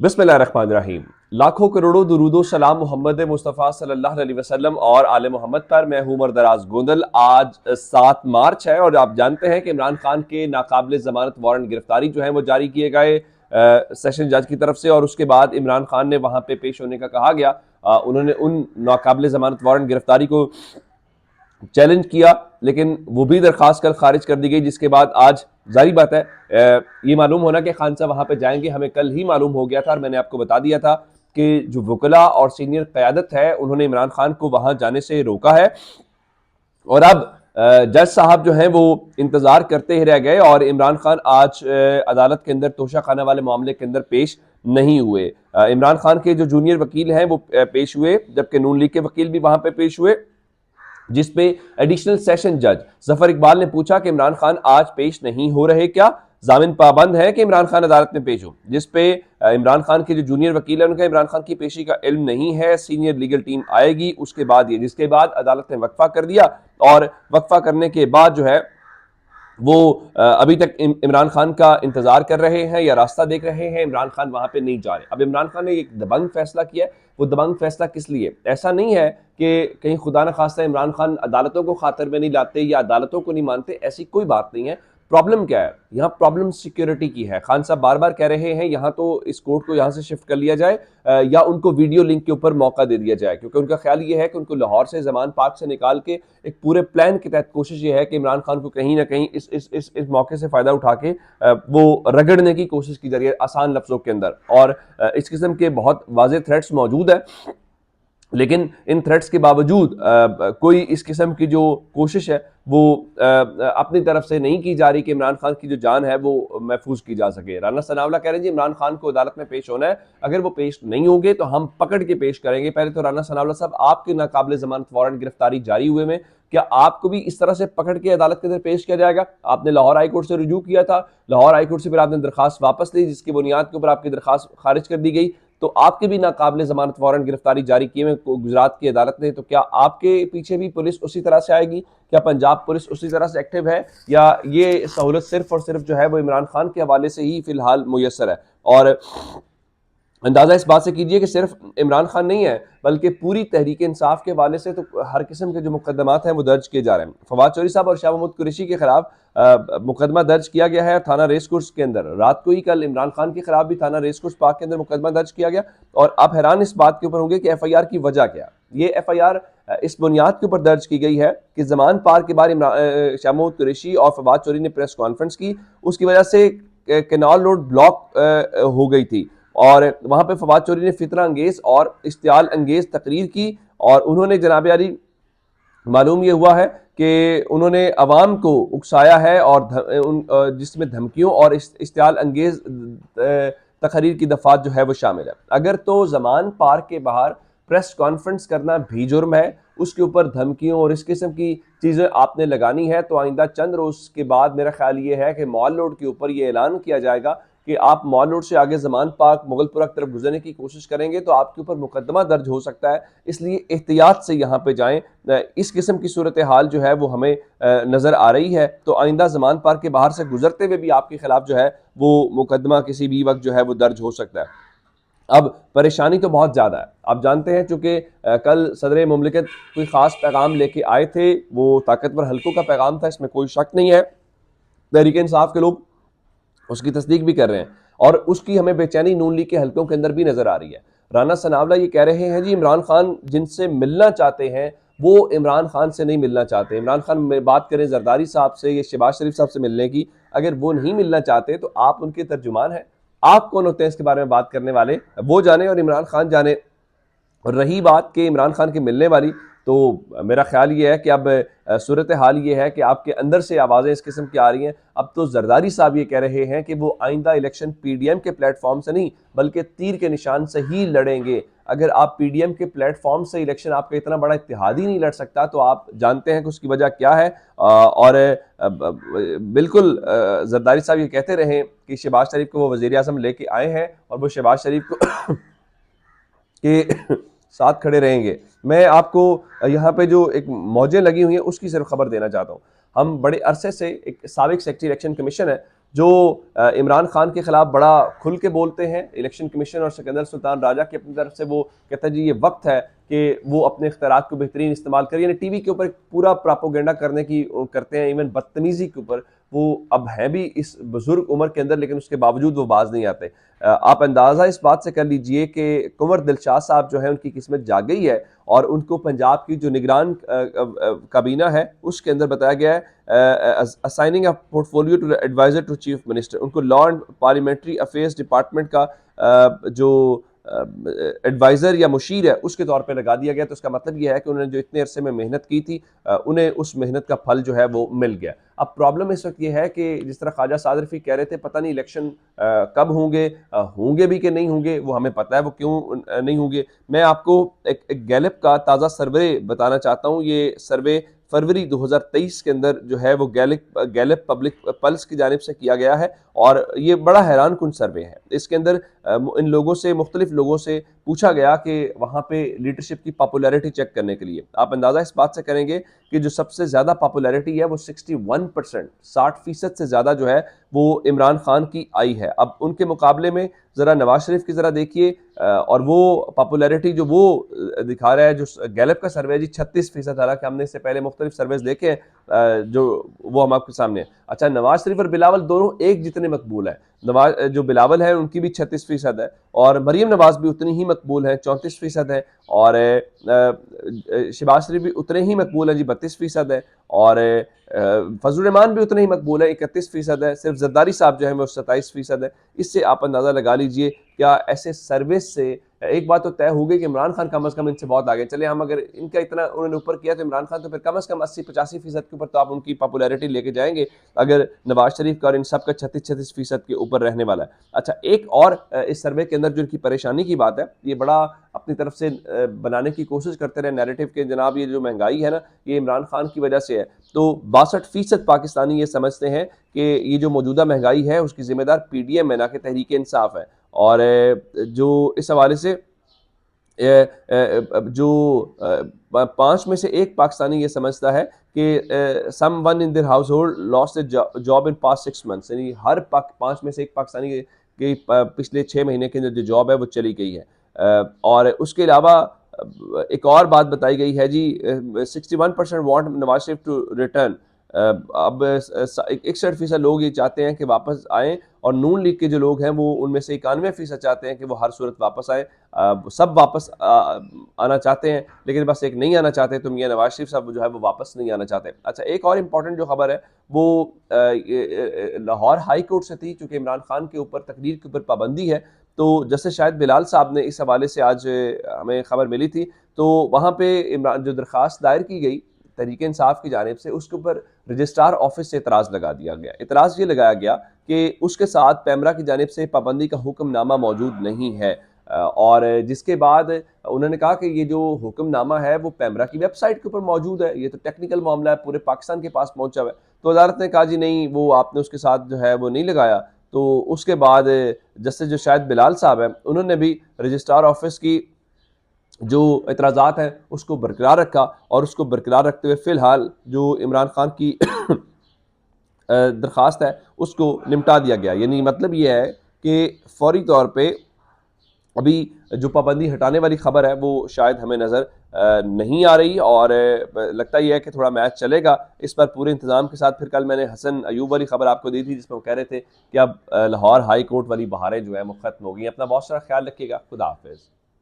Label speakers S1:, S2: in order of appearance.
S1: बिस्मिल्लाहिर्रहमानिर्रहीम। लाखों करोड़ों दुरूदो सलाम मोहम्मद मुस्तफ़ा सल्लल्लाहु अलैहि वसल्लम और आले मोहम्मद पर। मैं हूं मरदराज गोंदल। आज 7 मार्च है और आप जानते हैं कि इमरान खान के नाकाबिले ज़मानत वारंट गिरफ्तारी जो है वो जारी किए गए सेशन जज की तरफ से, और उसके बाद इमरान खान ने वहां पे पेश होने का कहा गया। उन्होंने उन नाकाबिले ज़मानत वारंट गिरफ्तारी को चैलेंज किया, लेकिन वो भी दरखास्त कल खारिज कर दी गई, जिसके बाद आज जारी बात है ये मालूम होना कि खान साहब वहां पे जाएंगे, हमें कल ही मालूम हो गया था और मैंने आपको बता दिया था कि जो वकला और सीनियर क़यादत है उन्होंने इमरान खान को वहां जाने से रोका है। और अब जज साहब जो हैं वो इंतजार करते ही रह गए और इमरान खान आज अदालत के अंदर तोशा खाना वाले मामले के अंदर पेश नहीं हुए। इमरान खान के जो जूनियर वकील हैं वो पेश हुए, जबकि नून लीग के वकील भी वहां पे पेश हुए, जिसपे एडिशनल सेशन जज जफर इकबाल ने पूछा कि इमरान खान आज पेश नहीं हो रहे क्या, जामिन पाबंद है कि इमरान खान अदालत में पेश हो। जिसपे इमरान खान के जो जूनियर वकील है उनका इमरान खान की पेशी का इल्म नहीं है, सीनियर लीगल टीम आएगी उसके बाद ये। जिसके बाद अदालत ने वक्फा कर दिया और वक्फा करने के बाद जो है वो अभी तक इमरान खान का इंतजार कर रहे हैं या रास्ता देख रहे हैं। इमरान खान वहां पे नहीं जा रहे। अब इमरान खान ने एक दबंग फैसला किया है। वो दबंग फैसला किस लिए? ऐसा नहीं है कि कहीं खुदा न खास्ता इमरान खान अदालतों को खातर में नहीं लाते या अदालतों को नहीं मानते, ऐसी कोई बात नहीं है। प्रॉब्लम क्या है? यहाँ प्रॉब्लम सिक्योरिटी की है। खान साहब बार बार कह रहे हैं यहाँ तो इस कोर्ट को यहाँ से शिफ्ट कर लिया जाए या उनको वीडियो लिंक के ऊपर मौका दे दिया जाए, क्योंकि उनका ख्याल ये है कि उनको लाहौर से जमान पार्क से निकाल के एक पूरे प्लान के तहत कोशिश ये है कि इमरान खान को कहीं ना कहीं इस मौके से फायदा उठा के वो रगड़ने की कोशिश की जा रही है आसान लफ्जों के अंदर। और इस किस्म के बहुत वाज़ेह थ्रेट्स मौजूद है, लेकिन इन थ्रेट्स के बावजूद कोई इस किस्म की जो कोशिश है वो अपनी तरफ से नहीं की जा रही कि इमरान खान की जो जान है वो महफूज की जा सके। राना सनावला कह रहे हैं जी इमरान खान को अदालत में पेश होना है, अगर वो पेश नहीं होंगे तो हम पकड़ के पेश करेंगे। पहले तो राना सनावला साहब, आपके नाकाबिले जमानत वारंट गिरफ्तारी जारी हुए में क्या आपको भी इस तरह से पकड़ के अदालत के अंदर पेश किया जाएगा? आपने लाहौर हाईकोर्ट से रुजू किया था, लाहौर हाईकोर्ट से फिर आपने दरखास्त वापस ली, जिसकी बुनियाद के ऊपर आपकी दरखास्त खारिज कर दी गई, तो आपके भी नाकाबिले जमानत वारंट गिरफ्तारी जारी किए हुए गुजरात की अदालत ने। तो क्या आपके पीछे भी पुलिस उसी तरह से आएगी? क्या पंजाब पुलिस उसी तरह से एक्टिव है, या ये सहूलत सिर्फ और सिर्फ जो है वो इमरान खान के हवाले से ही फिलहाल मुयस्सर है? और अंदाजा इस बात से कीजिए कि सिर्फ इमरान खान नहीं है बल्कि पूरी तहरीक इंसाफ के हवाले से तो हर किस्म के जो मुकदमात हैं वो दर्ज किए जा रहे हैं। फवाद चौधरी साहब और शाह महमूद कुरैशी के खिलाफ मुकदमा दर्ज किया गया है थाना रेस कोर्स के अंदर। रात को ही कल इमरान खान के खिलाफ भी थाना रेस कोर्स पार्क के अंदर मुकदमा दर्ज किया गया। और आप हैरान इस बात के ऊपर होंगे कि FIR की वजह क्या? ये FIR इस बुनियाद के ऊपर दर्ज की गई है कि जमान पार्क के बाद शाह महमूद कुरैशी और फवाद चौधरी ने प्रेस कॉन्फ्रेंस की, उसकी वजह से केनाल रोड ब्लॉक हो गई थी और वहां पे फवाद चौधरी ने फितना अंगेज और इश्तियाल अंगेज तकरीर की। और उन्होंने जनाब यारी मालूम ये हुआ है कि उन्होंने अवाम को उकसाया है और जिसमें धमकियों और इश्तियाल अंगेज तकरीर की दफात जो है वो शामिल है। अगर तो जमान पार्क के बाहर प्रेस कॉन्फ्रेंस करना भी जुर्म है, उसके ऊपर धमकियों और इस किस्म की चीज़ें आपने लगानी है, तो आइंदा चंद रोज के बाद मेरा ख्याल ये है कि मॉल रोड के ऊपर ये ऐलान किया जाएगा कि आप मॉल रोड से आगे जमान पार्क मुगलपुरा की तरफ गुजरने की कोशिश करेंगे तो आपके ऊपर मुकदमा दर्ज हो सकता है। इसलिए एहतियात से यहाँ पे जाएं। इस किस्म की सूरत हाल जो है वो हमें नज़र आ रही है, तो आइंदा जमान पार्क के बाहर से गुजरते हुए भी आपके खिलाफ जो है वो मुकदमा किसी भी वक्त जो है वो दर्ज हो सकता है। अब परेशानी तो बहुत ज़्यादा है, आप जानते हैं, चूँकि कल सदर मुमलिकत कोई ख़ास पैगाम लेके आए थे, वो ताकतवर हल्कों का पैगाम था, इसमें कोई शक नहीं है। तहरीक इंसाफ के लोग उसकी तस्दीक भी कर रहे हैं और उसकी हमें बेचैनी नून लीग के हल्कों के अंदर भी नजर आ रही है। राना सनावला ये कह रहे हैं जी इमरान खान जिनसे मिलना चाहते हैं वो इमरान खान से नहीं मिलना चाहते। इमरान खान में बात करें जरदारी साहब से या शहबाज शरीफ साहब से मिलने की, अगर वो नहीं मिलना चाहते तो आप उनके तर्जुमान हैं। आप कौन होते हैं इसके बारे में बात करने वाले? वो जाने और इमरान खान जाने। और रही बात के इमरान खान के मिलने वाली, तो मेरा ख्याल ये है कि अब सूरत हाल ये है कि आपके अंदर से आवाज़ें इस किस्म की आ रही हैं। अब तो जरदारी साहब ये कह रहे हैं कि वो आइंदा इलेक्शन PDM के प्लेटफॉर्म से नहीं बल्कि तीर के निशान से ही लड़ेंगे। अगर आप PDM के प्लेटफॉर्म से इलेक्शन आपका इतना बड़ा इत्तेहादी नहीं लड़ सकता तो आप जानते हैं कि उसकी वजह क्या है। और बिल्कुल जरदारी साहब ये कहते रहे कि शहबाज शरीफ को वो वज़ीर आज़म लेके आए हैं और वो शहबाज शरीफ को के साथ खड़े रहेंगे। मैं आपको यहाँ पे जो एक मौजें लगी हुई हैं उसकी सिर्फ खबर देना चाहता हूँ। हम बड़े अरसे से, एक साबिक सेक्रेटरी इलेक्शन कमीशन है जो इमरान खान के खिलाफ बड़ा खुल के बोलते हैं। इलेक्शन कमीशन और सिकंदर सुल्तान राजा की अपनी तरफ से वो कहता है जी ये वक्त है कि वो अपने इख्तियारात को बेहतरीन इस्तेमाल करें, यानी टीवी के ऊपर पूरा प्रोपेगेंडा करने की करते हैं, इवन बदतमीजी के ऊपर। वो अब हैं भी इस बुजुर्ग उम्र के अंदर, लेकिन उसके बावजूद वो बाज नहीं आते। आप अंदाज़ा इस बात से कर लीजिए कि कुंवर दिलशाद साहब जो है उनकी किस्मत जाग गई है और उनको पंजाब की जो निगरान काबीना है उसके अंदर बताया गया है assigning a portfolio to adviser to chief minister. उनको law and parliamentary affairs department का जो एडवाइज़र या मुशीर है उसके तौर पे लगा दिया गया। तो उसका मतलब यह है कि उन्होंने जो इतने अरसे में मेहनत की थी उन्हें उस मेहनत का फल जो है वो मिल गया। अब प्रॉब्लम इस वक्त ये है कि जिस तरह ख्वाजा साद रफ़ी कह रहे थे पता नहीं इलेक्शन कब होंगे, होंगे भी कि नहीं होंगे, वो हमें पता है वो क्यों नहीं होंगे। मैं आपको एक गैलप का ताज़ा सर्वे बताना चाहता हूँ। ये सर्वे फरवरी 2023 के अंदर जो है वो गैलप पब्लिक पल्स की जानिब से किया गया है और ये बड़ा हैरान कुन सर्वे है। इसके अंदर इन लोगों से, मुख्तलिफ लोगों से पूछा गया कि वहाँ पे लीडरशिप की पॉपुलैरिटी चेक करने के लिए। आप अंदाज़ा इस बात से करेंगे कि जो सबसे ज़्यादा पॉपुलैरिटी है वो 61%, 60% से ज़्यादा जो है वो इमरान खान की आई है। अब उनके मुकाबले में ज़रा नवाज शरीफ की ज़रा देखिए और वो पॉपुलैरिटी जो वो दिखा रहा है, जो गैलप का सर्वे है जी 36%। हालांकि हमने इससे पहले मुख्तलिफ सर्वेज देखे हैं जो वो हम आपके सामने। अच्छा, नवाज शरीफ और बिलावल दोनों एक जितने मकबूल हैं। नवाज जो बिलावल है उनकी भी 36% है और मरीम नवाज भी उतनी ही मकबूल है, 34% है और शहबाज शरीफ भी उतने ही मकबूल है जी, 32% है और फजल रहमान भी उतने ही मकबूल है, 31% है। सिर्फ जरदारी साहब जो है वो 27% है। इससे आप अंदाजा लगा लीजिए क्या ऐसे सर्विस से एक बात तो तय हो गई कि इमरान खान कम अज कम इनसे बहुत आगे। चले हम अगर इनका इतना उन्होंने ऊपर किया तो इमरान खान तो फिर कम अज कम 80-85% के ऊपर तो आप उनकी पॉपुलैरिटी लेके जाएंगे, अगर नवाज शरीफ का और इन सब का 36-36% के ऊपर रहने वाला है। अच्छा, एक और इस सर्वे के अंदर जो इनकी परेशानी की बात है, ये बड़ा अपनी तरफ से बनाने की कोशिश करते रहे नैरेटिव के, जनाब ये जो महंगाई है ना ये इमरान खान की वजह से है। तो 62% पाकिस्तानी ये समझते हैं कि ये जो मौजूदा महंगाई है उसकी जिम्मेदार PDM है, ना कि तहरीक इंसाफ है। और जो इस हवाले से जो 5 में से 1 पाकिस्तानी ये समझता है कि someone in their household lost job in past 6 months, यानी हर 5 में से 1 पाकिस्तानी की पिछले 6 महीने के अंदर जो जॉब है वो चली गई है। और उसके अलावा एक और बात बताई गई है जी, 61% want Nawaz Sharif to return. अब 61% लोग ये चाहते हैं कि वापस आएँ और नून लीग के जो लोग हैं वो उनमें से 91% चाहते हैं कि वो हर सूरत वापस आए। सब वापस आना चाहते हैं, लेकिन बस एक नहीं आना चाहते, तो मियां नवाज शरीफ साहब जो है वो वापस नहीं आना चाहते। अच्छा, एक और इम्पॉर्टेंट जो खबर है वो लाहौर हाई कोर्ट से थी, चूँकि इमरान खान के ऊपर तकरीर के ऊपर पाबंदी है। तो जैसे शायद बिलाल साहब ने इस हवाले से आज हमें खबर मिली थी, तो वहाँ पे इमरान जो दरख्वास्त दायर की गई तहरीक इंसाफ की जानिब से, उसके ऊपर रजिस्ट्रार ऑफिस से एतराज़ लगा दिया गया। एतराज़ ये लगाया गया कि उसके साथ पैमरा की जानिब से पाबंदी का हुक्मनामा मौजूद नहीं है और जिसके बाद उन्होंने कहा कि ये जो हुक्मनामा है वो पैमरा की वेबसाइट के ऊपर मौजूद है, ये तो टेक्निकल मामला है, पूरे पाकिस्तान के पास पहुंचा हुआ है। तो अदालत ने कहा जी नहीं, वो आपने उसके साथ जो है वो नहीं लगाया। तो उसके बाद जस्टिस जो शायद बिलाल साहब हैं उन्होंने भी रजिस्ट्रार ऑफिस की जो एतराज़ात हैं उसको बरकरार रखा और उसको बरकरार रखते हुए फ़िलहाल जो इमरान खान की दरख्वास्त है उसको निपटा दिया गया। यानी मतलब ये है कि फौरी तौर पे अभी जो पाबंदी हटाने वाली खबर है वो शायद हमें नज़र नहीं आ रही और लगता ही है कि थोड़ा मैच चलेगा इस पर पूरे इंतजाम के साथ। फिर कल मैंने हसन अयूब वाली खबर आपको दी थी जिसमें वो कह रहे थे कि अब लाहौर हाई कोर्ट वाली बहारें जो है वो ख़त्म हो गई। अपना बहुत सारा ख्याल रखिएगा। खुदा हाफिज़।